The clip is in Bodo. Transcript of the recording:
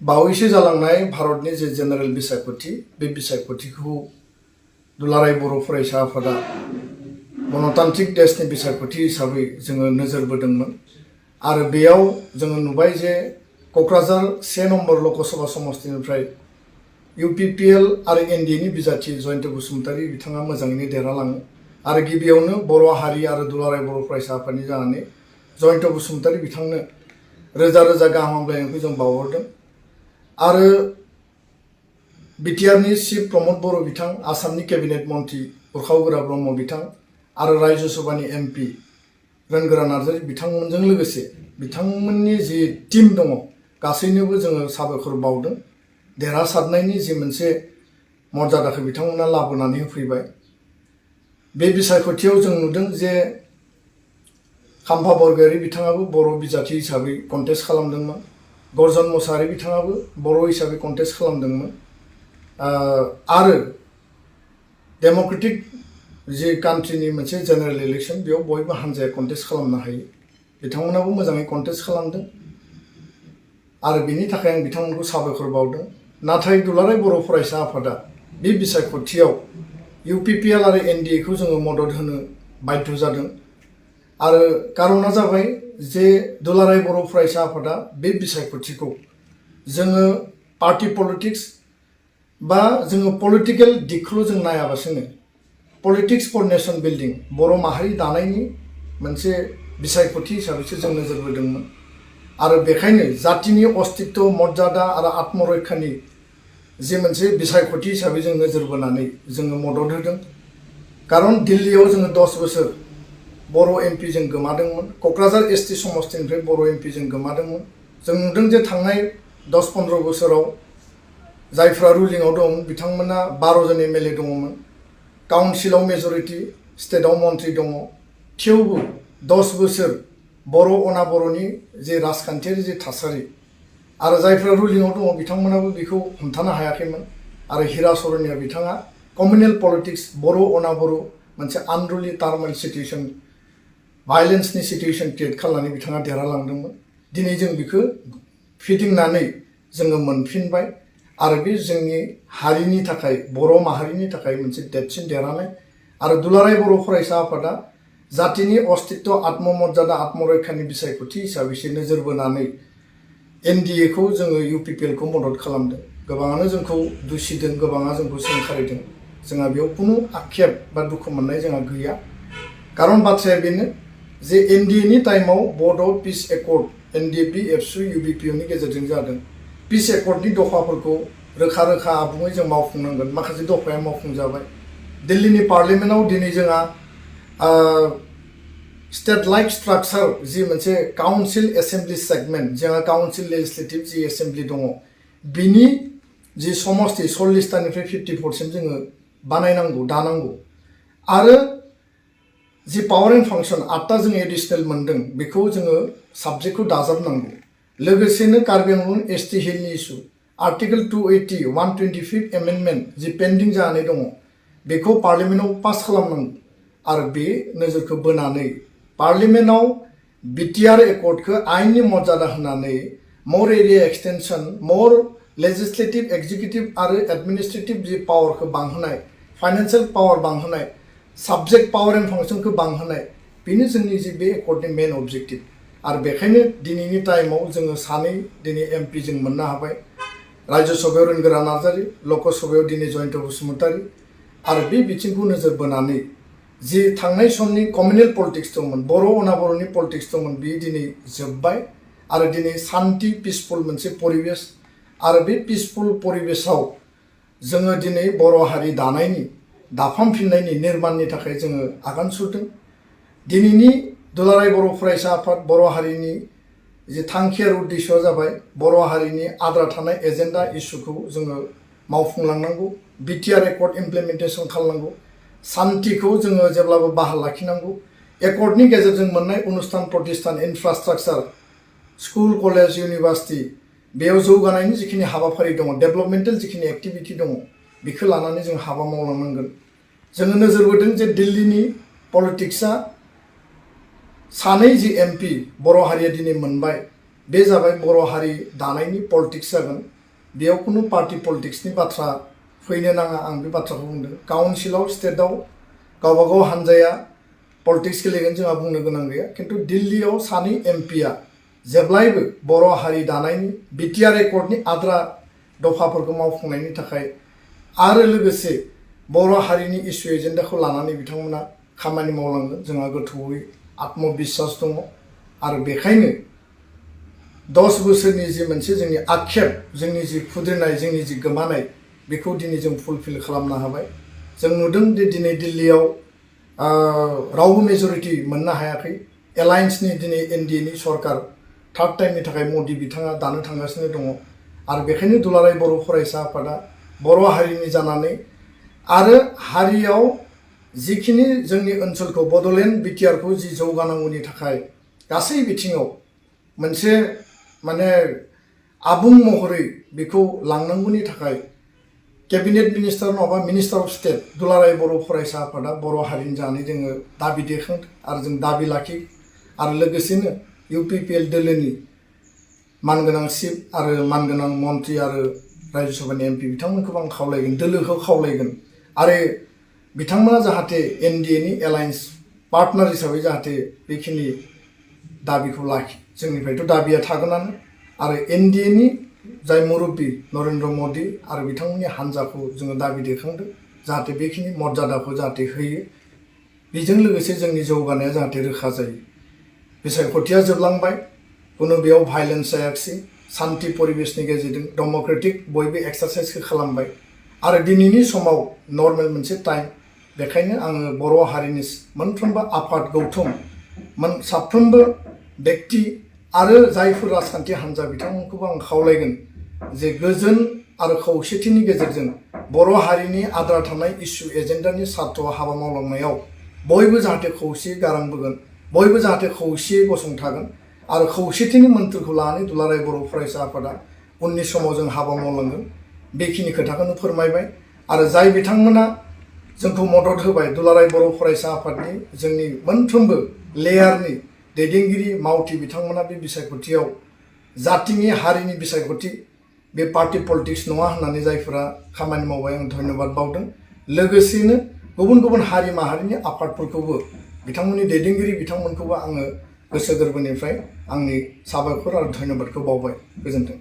बावैसो जालांनाय भारतनि जे जेनेरेल बिसायख'थि बे बिसायख'थिखौ दुलाराय बर' फरायसा आफादा गणतान्त्रिक देशनि बिसायख'थि हिसाबै जोङो नोजोर बोदोंमोन आरो बेयाव जोङो नुबाय जे क'क्राझार 1 नम्बर लकसभा समस्तिनिफ्राय UPPL आरो NDAनि बिजाथि जयन्त बसुमतारी बिथाङा मोजाङैनो देरहालाङो आरो गिबियावनो बर' हारि आरो दुलाराय बर' फरायसा आफादनि जानानै जयन्त बसुमतारी बिथांनो रोजा रोजा गाहाम हामलायनायखौ जों बावहरदों आरो बिटिआरनि चिफ प्रमद बर' बिथां आसामनि केबिनेट मन्त्रि उरखाव ब्रह्म बिथां आरो राज्य सभानि MP रोनगोरा नार्जारी बिथांमोनजों लोगोसे बिथांमोननि जि टीम दङ गासैनोबो जोङो साबायखर बावदों देरहासारनायनि जि मोनसे मर्यादाखौ बिथांमोना लाबोनानै होफैबाय बे बिसायख'थियाव जों नुदों जे खाम्फा बरगयारी बिथाङाबो बर' बिजाथि हिसाबै कन्टेस्ट खालामदोंमोन गर्जन मोसाहारी बिथाङाबो बर' हिसाबै कन्टेस्ट खालामदोंमोन आरो डेम'क्रेटिक जि कान्ट्रिनि मोनसे जेनेरेल इलेक्शन बेयाव बयबो हान्जाया कन्टेस्ट खालामनो हायो बिथांमोनाबो मोजाङै कन्टेस्ट खालामदों आरो बेनि थाखाय आं बिथांमोनखौ साबायखर बावदों नाथाय दुलाराय बर' फरायसा आफादा बे बिसायख'थियाव UPPL आरो NDAखौ जोङो मदद होनो बाध्य जादों आरो कारना जाबाय जे दुलाराय बर' फरायसा आफादा बे बिसायख'थिखौ जोङो पार्टी पलिटिक्स बा जोङो पलिटिकेल दिगखौल' जों नायाबासिनो पलिटिक्स फर नेशन बिल्डिं बर' माहारि दानायनि मोनसे बिसायख'थि हिसाबैसो जों नोजोर बोदोंमोन आरो बेखायनो जातिनि अस्तित्व मर्यादा आरो आत्मरैखानि जे मोनसे बिसायख'थि हिसाबै जों नोजोर बोनानै जोङो मदद होदों कारन दिल्लीयाव जोङो 10 बोसोर बर' MP जों गोमादोंमोन क'क्राझार ST समस्तिनिफ्राय बर' MP जों गोमादोंमोन जों नुदों जे थांनाय 10-15 बोसोराव जायफ्रा रुलिंआव दं बिथांमोना 12 जन MLA दङमोन काउन्सिलाव मेजरिटी स्टेटआव मन्त्रि दङ थेवबो 10 बोसोर बर' अना बर'नि जे राजखान्थियारि जे थासारि आरो जायफ्रा रुलिंआव दङ बिथांमोनाबो बेखौ हमथानो हायाखैमोन आरो हिरा सरनिया बिथाङा कम्युनेल पलिटिक्स बर' अना बर' मोनसे आनरुलि टार्मेल सिचुएशन भायलेन्सनि सिचुएशन क्रिएट खालामनानै बिथाङा देरहालांदोंमोन दिनै जों बेखौ फिदिंनानै जोङो मोनफिनबाय आरो बे जोंनि हारिनि थाखाय बर' माहारिनि थाखाय मोनसे देरसिन देरहानाय आरो दुलाराय बर' फरायसा आफादा जातिनि अस्तित्व आत्ममर्यादा आत्मरैखानि बिसायख'थि हिसाबैसो नोजोर बोनानै NDAखौ जोङो UPPLखौ मदद खालामदों गोबाङानो जोंखौ दुसिदों गोबाङा जोंखौ सोंखारिदों जोंहा बेयाव खुनु आक्षेप बा दुखु मोननाय जोंहा गैया कारन बाथ्राया बेनो जे NDAनि टाइमाव बड' पिस एकर्ड NDP एबसु UBPनि गेजेरजों जादों पिस एकर्डनि दफाफोरखौ रोखा रोखा आबुङै जों मावफुंनांगोन माखासे दफाया मावफुंजाबाय दिल्लीनि पार्लियामेन्टआव दिनै जोंहा स्टेट लाइक स्ट्राक्चार जि मोनसे काउन्सिल एसेम्बलि सेगमेन्ट जोंहा काउन्सिल लेजिस्लेटिभ जि एसेम्बलि दङ बिनि जि समस्ति 40तानिफ्राय 54सिम जोङो बानायनांगौ दानांगौ आरो जि पावार एन्ड फांसन 8टा जों एडिशनेल मोनदों बेखौ जोङो साबजेक्टखौ दाजाबनांगौ लोगोसेनो कार्बि आंलं ST हिलनि इस्यु आर्टिकल 280 125 एमेन्डमेन्ट जि पेन्डिं जानानै दङ बेखौ पार्लियामेन्टआव पास खालामनांगौ आरो बे नोजोरखौ बोनानै पार्लियामेन्टआव BTR एकर्डखौ आइननि मर्यादा होनानै मोर एरिया एक्सटेनसन मोर लेजिस्लेटिभ एक्जिक्युटिभ आरो एडमिनिस्ट्रेटिभ जि पावारखौ बांहोनाय फाइनान्सियेल पावार बांहोनाय साबजेक्ट पावार एन्ड फांसनखौ बांहोनाय बेनो जोंनि जि बे एकर्डनि मेन अबजेक्टिभ आरो बेखायनो दिनैनि टाइमाव जोङो सानै दिनै MP जों मोननो हाबाय राज्य सभायाव रोनगोरा नार्जारी लकसभायाव दिनै जयन्त बसुमतारी आरो बे बिथिंखौ नोजोर बोनानै जि थांनाय समनि कम्युनेल पलिटिक्स दंमोन बर' अना बर'नि पलिटिक्स दंमोन बे दिनै जोब्बाय आरो दिनै शान्ति पिसफुल मोनसे परिबेस आरो बे पिसफुल परिबेसाव जोङो दिनै बर' हारि दानायनि दाफामफिननायनि निर्माणनि थाखाय जोङो आगान सुरदों दिनैनि दुलाराय बर' फरायसा आफाद बर' हारिनि जि थांखि आरो उद्देश्यआ जाबाय बर' हारिनि आद्रा थानाय एजेन्डा इस्युखौ जोङो मावफुंलांनांगौ BTR एकर्ड इमप्लिमेन्टेसन खालामनांगौ शान्तिखौ जोङो जेब्लाबो बाहाल लाखिनांगौ एकर्डनि गेजेरजों मोननाय अनुस्थान प्रतिष्ठान इनफ्रास्ट्राक्चार स्कुल कलेज इउनिभार्सिटि बेयाव जौगानायनि जिखिनि हाबाफारि दङ डेभेलपमेन्टेल जिखिनि एक्टिभिटि दङ बेखौ लानानै जों हाबा मावलांनांगोन जोङो नोजोर बोदों जे दिल्लीनि पलिटिक्सआ सानै जि MP बर' हारिया दिनै मोनबाय बे जाबाय बर' हारि दानायनि पलिटिक्स जागोन। बेयाव कुनु पार्टी पलिटिक्सनि बाथ्रा फैनो नाङा आं बे बाथ्राखौ बुंदों। काउन्सिलाव स्टेटआव गावबा गाव हानजाया पलिटिक्स गेलेगोन जोंहा बुंनो गोनां गैया, खिन्थु दिल्लीयाव सानै एमपिआ जेब्लायबो बर' हारि दानायनि बिटिआर एकर्डनि आद्रा दफाफोरखौ मावफुंनायनि थाखाय आरो लोगोसे बर' हारिनि इस्यु एजेन्डाखौ लानानै बिथांमोना खामानि मावलांगोन जोंहा गोथौयै आत्मबिश्वास दङ। आरो बेखायनो 10 बोसोरनि जि मोनसे जोंनि आक्षेप, जोंनि जि खुद्रिनाय, जोंनि जि गोमानाय, बेखौ दिनै जों फुलफिल खालामनो हाबाय। जों नुदों दि दिनै दिल्लीयाव रावबो मेजरिटी मोननो हायाखै। एलायन्सनि दिनै एनडिएनि सरकार थार्ड टाइमनि थाखाय मदि बिथाङा दानो थांगासिनो दङ। आरो बेखायनो दुलाराय बर' फरायसा आफादा बर' हारिनि जानानै आरो हारियाव जिखिनि जोंनि ओनसोलखौ बड'लेण्ड बिटिआरखौ जि जौगानांगौनि थाखाय गासै बिथिङाव मोनसे माने आबुं महरै बेखौ लांनांगौनि थाखाय केबिनेट मिनिस्टार नङाबा मिनिस्टार अफ स्टेट दुलाराय बर' फरायसा आफादा बर' हारिनि जानानै जोङो दाबि दैखांदों आरो जों दाबि लाखियो। आरो लोगोसेनो इउपिपिएल दोलोनि मानगोनां चिफ आरो मानगोनां मन्त्रि आरो रायजो सभानि एमपि बिथांमोनखौबो आं खावलायगोन, दोलोखौ खावलायगोन आरो बिथांमोना जाहाथे एनडिएनि एलायन्स पार्टनार हिसाबै जाहाथे बेखिनि दाबिखौ लाखि। जोंनिफ्रायथ' दाबिया थागोनानो आरो एनडिएनि जाय मुरब्बी नरेन्द्र मदि आरो बिथांमोननि हान्जाखौ जोङो दाबि दैखांदों जाहाथे बेखिनि मर्यादाखौ जाहाथे होयो। बेजों लोगोसे जोंनि जौगानाया जाहाथे रोखा जायो। बिसायख'थिया जोबलांबाय, कुनु बेयाव भायलेन्स जायाखिसै, शान्ति परिबेशनि गेजेरजों डेम'क्रेटिक बयबो एक्सारसाइसखौ खालामबाय आरो दिनैनि समाव नर्मेल मोनसे टाइम। बेखायनो आङो बर' हारिनि मोनफ्रोमबो आफाद गौथुम साफ्रोमबो व्यक्ति आरो जायफोर राजखान्थि हान्जा बिथांमोनखौबो आं खावलायगोन जे गोजोन आरो खौसेथिनि गेजेरजों बर' हारिनि आद्रा थानाय इस्यु एजेन्डानि सार्थ'आव हाबा मावलांनायाव बयबो जाहाथे खौसेयै गारां बोगोन, बयबो जाहाथे खौसेयै गसंथागोन आरो खौसेथिनि मोन्थोरखौ लानानै दुलाराय बर' फरायसा आफादा उननि समाव जों हाबा मावलांगोन। बेखिनि खोथाखौनो फोरमायबाय आरो जाय बिथांमोना जोंखौ मदद होबाय, दुलाराय बर' फरायसा आफादनि जोंनि मोनफ्रोमबो लेयारनि दैदेनगिरि मावथि बिथांमोना बे बिसायख'थियाव जातिनि हारिनि बिसायख'थि, बे पार्टी पलिटिक्स नङा होननानै जायफोरा खामानि मावबाय आं धन्यबाद बावदों। लोगोसेनो गुबुन गुबुन हारि माहारिनि आफादफोरखौबो बिथांमोननि दैदेनगिरि बिथांमोनखौबो आङो गोसो गोरबोनिफ्राय आंनि साबायखर आरो धन्यबादखौ बावबाय। गोजोन्थों।